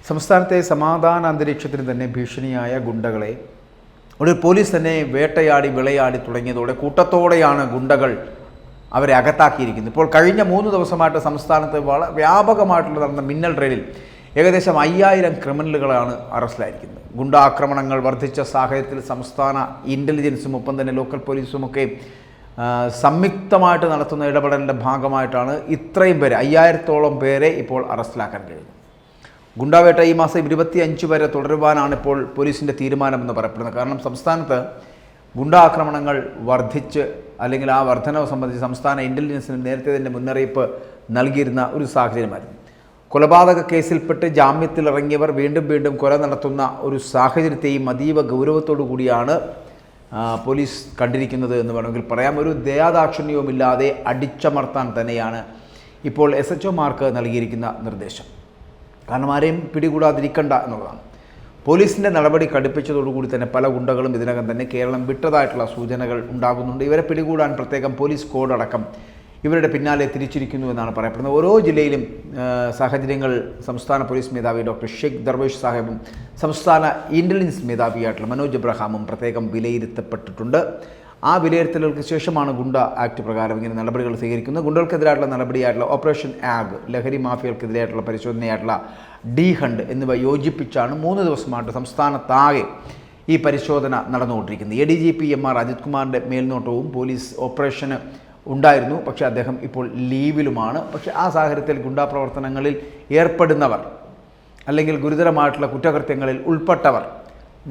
സംസ്ഥാനത്തെ സമാധാന അന്തരീക്ഷത്തിന് തന്നെ ഭീഷണിയായ ഗുണ്ടകളെ ഒരു പോലീസ് തന്നെ വേട്ടയാടി വിളയാടി തുടങ്ങിയതോടെ കൂട്ടത്തോടെയാണ് ഗുണ്ടകൾ അവരെ അകത്താക്കിയിരിക്കുന്നത്. ഇപ്പോൾ കഴിഞ്ഞ 3 ദിവസമായിട്ട് സംസ്ഥാനത്ത് വ്യാപകമായിട്ടുള്ള നടന്ന മിന്നൽ റെയ്ഡിൽ ഏകദേശം 5000 ക്രിമിനലുകളാണ് അറസ്റ്റിലായിരിക്കുന്നത്. ഗുണ്ടാക്രമണങ്ങൾ വർദ്ധിച്ച സാഹചര്യത്തിൽ സംസ്ഥാന ഇൻ്റലിജൻസും ഒപ്പം തന്നെ ലോക്കൽ പോലീസുമൊക്കെ സംയുക്തമായിട്ട് നടത്തുന്ന ഇടപെടലിൻ്റെ ഭാഗമായിട്ടാണ് ഇത്രയും പേരെ 5000-ഓളം പേരെ ഇപ്പോൾ അറസ്റ്റിലാക്കാൻ കഴിയുന്നത്. ഗുണ്ടാവേട്ട ഈ മാസം 25 വരെ തുടരുവാനാണ് ഇപ്പോൾ പോലീസിൻ്റെ തീരുമാനമെന്ന് പറയപ്പെടുന്നത്. കാരണം സംസ്ഥാനത്ത് ഗുണ്ടാക്രമണങ്ങൾ വർദ്ധിച്ച് അല്ലെങ്കിൽ ആ വർധനവ് സംബന്ധിച്ച് സംസ്ഥാന ഇൻ്റലിജൻസിന് നേരത്തെ തന്നെ മുന്നറിയിപ്പ് നൽകിയിരുന്ന ഒരു സാഹചര്യമായിരുന്നു. കൊലപാതക കേസിൽപ്പെട്ട് ജാമ്യത്തിലിറങ്ങിയവർ വീണ്ടും കൊല നടത്തുന്ന ഒരു സാഹചര്യത്തെയും അതീവ ഗൗരവത്തോടു കൂടിയാണ് പോലീസ് കണ്ടിരിക്കുന്നത് എന്ന് വേണമെങ്കിൽ പറയാം. ഒരു ദയാദാക്ഷിണ്യവുമില്ലാതെ അടിച്ചമർത്താൻ തന്നെയാണ് ഇപ്പോൾ SHOമാർക്ക് നൽകിയിരിക്കുന്ന നിർദ്ദേശം. കാരണം ആരെയും പിടികൂടാതിരിക്കണ്ട എന്നുള്ളതാണ്. പോലീസിൻ്റെ നടപടി കടുപ്പിച്ചതോടുകൂടി തന്നെ പല ഗുണ്ടകളും ഇതിനകം തന്നെ കേരളം വിട്ടതായിട്ടുള്ള സൂചനകൾ ഉണ്ടാകുന്നുണ്ട്. ഇവരെ പിടികൂടാൻ പ്രത്യേകം പോലീസ് കോഡ് അടക്കം ഇവരുടെ പിന്നാലെ തിരിച്ചിരിക്കുന്നു എന്നാണ് പറയപ്പെടുന്നത്. ഓരോ ജില്ലയിലും സാഹചര്യങ്ങൾ സംസ്ഥാന പോലീസ് മേധാവി ഡോക്ടർ ഷെയ്ഖ് ദർവേഷ് സാഹിബും സംസ്ഥാന ഇൻ്റലിജൻസ് മേധാവിയായിട്ടുള്ള മനോജ് എബ്രഹാമും പ്രത്യേകം വിലയിരുത്തപ്പെട്ടിട്ടുണ്ട്. ആ വിലയിരുത്തലുകൾക്ക് ശേഷമാണ് ഗുണ്ട ആക്ട് പ്രകാരം ഇങ്ങനെ നടപടികൾ സ്വീകരിക്കുന്നത്. ഗുണ്ടകൾക്കെതിരായിട്ടുള്ള നടപടിയായിട്ടുള്ള ഓപ്പറേഷൻ ആഗ്, ലഹരി മാഫിയകൾക്കെതിരായിട്ടുള്ള പരിശോധനയായിട്ടുള്ള ഡി ഹണ്ട് എന്നിവ യോജിപ്പിച്ചാണ് 3 ദിവസമായിട്ട് സംസ്ഥാനത്താകെ ഈ പരിശോധന നടന്നുകൊണ്ടിരിക്കുന്നത്. ADGP MR അജിത് കുമാറിൻ്റെ മേൽനോട്ടവും പോലീസ് ഓപ്പറേഷന് ഉണ്ടായിരുന്നു. പക്ഷേ അദ്ദേഹം ഇപ്പോൾ ലീവിലുമാണ്. പക്ഷേ ആ സാഹചര്യത്തിൽ ഗുണ്ടാപ്രവർത്തനങ്ങളിൽ ഏർപ്പെടുന്നവർ അല്ലെങ്കിൽ ഗുരുതരമായിട്ടുള്ള കുറ്റകൃത്യങ്ങളിൽ ഉൾപ്പെട്ടവർ,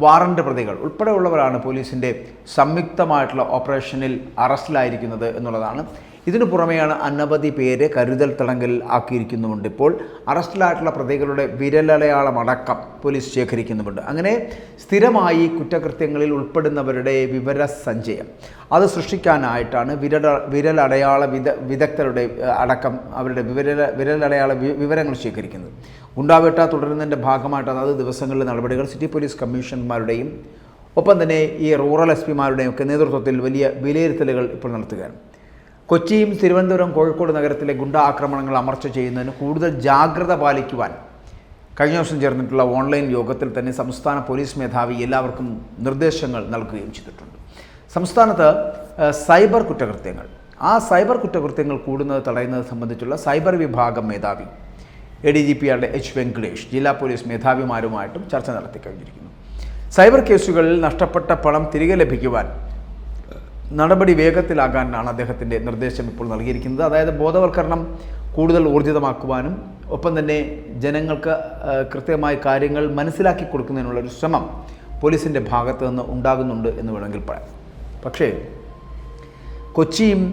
വാറണ്ട് പ്രതികൾ ഉൾപ്പെടെയുള്ളവരാണ് പോലീസിൻ്റെ സംയുക്തമായിട്ടുള്ള ഓപ്പറേഷനിൽ അറസ്റ്റിലായിരിക്കുന്നത് എന്നുള്ളതാണ്. ഇതിനു പുറമെയാണ് അനവധി പേരെ കരുതൽ തടങ്കലിൽ ആക്കിയിരിക്കുന്നുമുണ്ട്. ഇപ്പോൾ അറസ്റ്റിലായിട്ടുള്ള പ്രതികളുടെ വിരലടയാളമടക്കം പോലീസ് ശേഖരിക്കുന്നുമുണ്ട്. അങ്ങനെ സ്ഥിരമായി കുറ്റകൃത്യങ്ങളിൽ ഉൾപ്പെടുന്നവരുടെ വിവരസഞ്ചയം അത് സൃഷ്ടിക്കാനായിട്ടാണ് വിരലടയാള വിദഗ്ധരുടെ അടക്കം അവരുടെ വിരലടയാള വിവരങ്ങൾ ശേഖരിക്കുന്നത്. ഗുണ്ടാവേട്ട തുടരുന്നതിൻ്റെ ഭാഗമായിട്ടാണ് അത് ദിവസങ്ങളിലെ നടപടികൾ സിറ്റി പോലീസ് കമ്മീഷണർമാരുടെയും ഒപ്പം തന്നെ ഈ റൂറൽ SPമാരുടെയും ഒക്കെ നേതൃത്വത്തിൽ വലിയ വിലയിരുത്തലുകൾ ഇപ്പോൾ നടത്തുകയാണ്. കൊച്ചിയും തിരുവനന്തപുരം, കോഴിക്കോട് നഗരത്തിലെ ഗുണ്ടാ ആക്രമണങ്ങൾ അമർച്ച ചെയ്യുന്നതിന് കൂടുതൽ ജാഗ്രത പാലിക്കുവാൻ കഴിഞ്ഞ ദിവസം ചേർന്നിട്ടുള്ള ഓൺലൈൻ യോഗത്തിൽ തന്നെ സംസ്ഥാന പോലീസ് മേധാവി എല്ലാവർക്കും നിർദ്ദേശങ്ങൾ നൽകുകയും ചെയ്തിട്ടുണ്ട്. സംസ്ഥാനത്ത് സൈബർ കുറ്റകൃത്യങ്ങൾ കൂടുന്നത് തടയുന്നത് സംബന്ധിച്ചുള്ള സൈബർ വിഭാഗം മേധാവി ADGP H. വെങ്കടേഷ് ജില്ലാ പോലീസ് മേധാവിമാരുമായിട്ടും ചർച്ച നടത്തി കഴിഞ്ഞിരിക്കുന്നു. സൈബർ കേസുകളിൽ നഷ്ടപ്പെട്ട പണം തിരികെ ലഭിക്കുവാൻ നടപടി വേഗത്തിലാകാനാണ് അദ്ദേഹത്തിൻ്റെ നിർദ്ദേശം ഇപ്പോൾ നൽകിയിരിക്കുന്നത്. അതായത് ബോധവൽക്കരണം കൂടുതൽ ഊർജിതമാക്കുവാനും ഒപ്പം തന്നെ ജനങ്ങൾക്ക് കൃത്യമായ കാര്യങ്ങൾ മനസ്സിലാക്കി കൊടുക്കുന്നതിനുള്ളൊരു ശ്രമം പോലീസിൻ്റെ ഭാഗത്തു നിന്ന് ഉണ്ടാകുന്നുണ്ട് എന്ന് വേണമെങ്കിൽ പറയാം. പക്ഷേ കൊച്ചിയും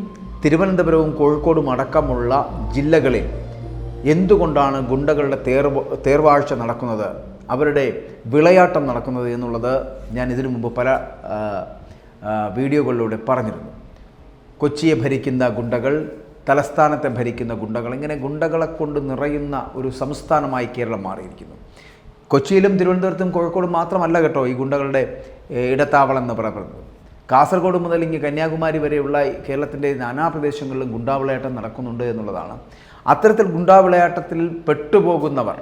തിരുവനന്തപുരവും കോഴിക്കോടും അടക്കമുള്ള ജില്ലകളിൽ എന്തുകൊണ്ടാണ് ഗുണ്ടകളുടെ തേർവാഴ്ച നടക്കുന്നത്, അവരുടെ വിളയാട്ടം നടക്കുന്നത് എന്നുള്ളത് ഞാൻ ഇതിനു മുമ്പ് പല വീഡിയോകളിലൂടെ പറഞ്ഞിരുന്നു. കൊച്ചിയെ ഭരിക്കുന്ന ഗുണ്ടകൾ, തലസ്ഥാനത്തെ ഭരിക്കുന്ന ഗുണ്ടകൾ, ഇങ്ങനെ ഗുണ്ടകളെ കൊണ്ട് നിറയുന്ന ഒരു സംസ്ഥാനമായി കേരളം മാറിയിരിക്കുന്നു. കൊച്ചിയിലും തിരുവനന്തപുരത്തും കോഴിക്കോടും മാത്രമല്ല കേട്ടോ ഈ ഗുണ്ടകളുടെ ഇടത്താവളം എന്ന് പറയുന്നത്. കാസർഗോഡ് മുതൽ ഇങ്ങ് കന്യാകുമാരി വരെയുള്ള കേരളത്തിൻ്റെ നാനാപ്രദേശങ്ങളിലും ഗുണ്ടാവിളയാട്ടം നടക്കുന്നുണ്ട് എന്നുള്ളതാണ്. അത്തരത്തിൽ ഗുണ്ടാവിളയാട്ടത്തിൽ പെട്ടുപോകുന്നവർ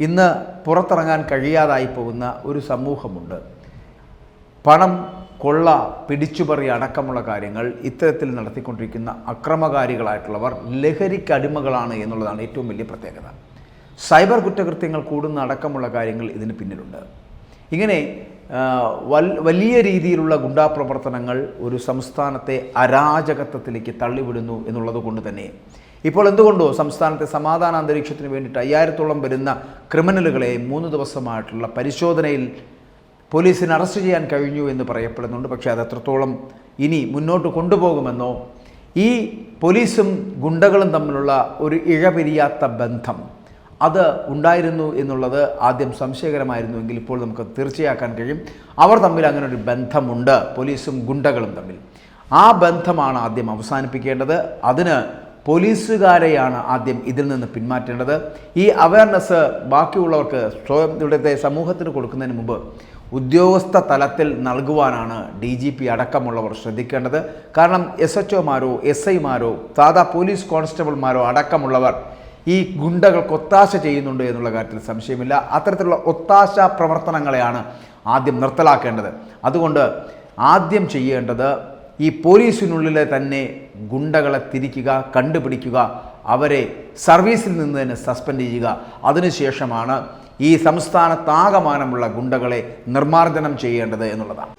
ഇന്ന് പുറത്തിറങ്ങാൻ കഴിയാതായി പോകുന്ന ഒരു സമൂഹമുണ്ട്. പണം, കൊള്ള, പിടിച്ചുപറി അടക്കമുള്ള കാര്യങ്ങൾ ഇത്തരത്തിൽ നടത്തിക്കൊണ്ടിരിക്കുന്ന അക്രമകാരികളായിട്ടുള്ളവർ ലഹരിക്ക് അടിമകളാണ് എന്നുള്ളതാണ് ഏറ്റവും വലിയ പ്രത്യേകത. സൈബർ കുറ്റകൃത്യങ്ങൾ കൂടുന്ന അടക്കമുള്ള കാര്യങ്ങൾ ഇതിന് പിന്നിലുണ്ട്. ഇങ്ങനെ വലിയ രീതിയിലുള്ള ഗുണ്ടാപ്രവർത്തനങ്ങൾ ഒരു സംസ്ഥാനത്തെ അരാജകത്വത്തിലേക്ക് തള്ളിവിടുന്നു എന്നുള്ളത് കൊണ്ട് തന്നെ ഇപ്പോൾ എന്തുകൊണ്ടോ സംസ്ഥാനത്തെ സമാധാന അന്തരീക്ഷത്തിന് വേണ്ടിയിട്ട് 5000-ഓളം വരുന്ന ക്രിമിനലുകളെ 3 ദിവസമായിട്ടുള്ള പരിശോധനയിൽ പോലീസിന് അറസ്റ്റ് ചെയ്യാൻ കഴിഞ്ഞു എന്ന് പറയപ്പെടുന്നുണ്ട്. പക്ഷേ അത് എത്രത്തോളം ഇനി മുന്നോട്ട് കൊണ്ടുപോകുമെന്നോ, ഈ പോലീസും ഗുണ്ടകളും തമ്മിലുള്ള ഒരു ഇഴപിരിയാത്ത ബന്ധം അത് ഉണ്ടായിരുന്നു എന്നുള്ളത് ആദ്യം സംശയകരമായിരുന്നുവെങ്കിൽ ഇപ്പോൾ നമുക്ക് തീർച്ചയാക്കാൻ കഴിയും. അവർ തമ്മിൽ അങ്ങനെ ഒരു ബന്ധമുണ്ട്, പോലീസും ഗുണ്ടകളും തമ്മിൽ. ആ ബന്ധമാണ് ആദ്യം അവസാനിപ്പിക്കേണ്ടത്. അതിന് പോലീസുകാരെയാണ് ആദ്യം ഇതിൽ നിന്ന് പിന്മാറ്റേണ്ടത്. ഈ അവയർനെസ് ബാക്കിയുള്ളവർക്ക് ഇവിടുത്തെ സമൂഹത്തിന് കൊടുക്കുന്നതിന് മുമ്പ് ഉദ്യോഗസ്ഥ തലത്തിൽ നൽകുവാനാണ് DGP അടക്കമുള്ളവർ ശ്രദ്ധിക്കേണ്ടത്. കാരണം SHOമാരോ SIമാരോ സാധാ പോലീസ് കോൺസ്റ്റബിൾമാരോ അടക്കമുള്ളവർ ഈ ഗുണ്ടകൾക്ക് ഒത്താശ ചെയ്യുന്നുണ്ട് എന്നുള്ള കാര്യത്തിൽ സംശയമില്ല. അത്തരത്തിലുള്ള ഒത്താശ പ്രവർത്തനങ്ങളെയാണ് ആദ്യം നിർത്തലാക്കേണ്ടത്. അതുകൊണ്ട് ആദ്യം ചെയ്യേണ്ടത് ഈ പോലീസിനുള്ളിലെ തന്നെ ഗുണ്ടകളെ തിരിക്കുക, കണ്ടുപിടിക്കുക, അവരെ സർവീസിൽ നിന്ന് തന്നെ സസ്പെൻഡ് ചെയ്യുക. അതിനുശേഷമാണ് ഈ സംസ്ഥാനത്താകമാനമുള്ള ഗുണ്ടകളെ നിർമ്മാർജ്ജനം ചെയ്യേണ്ടത് എന്നുള്ളതാണ്.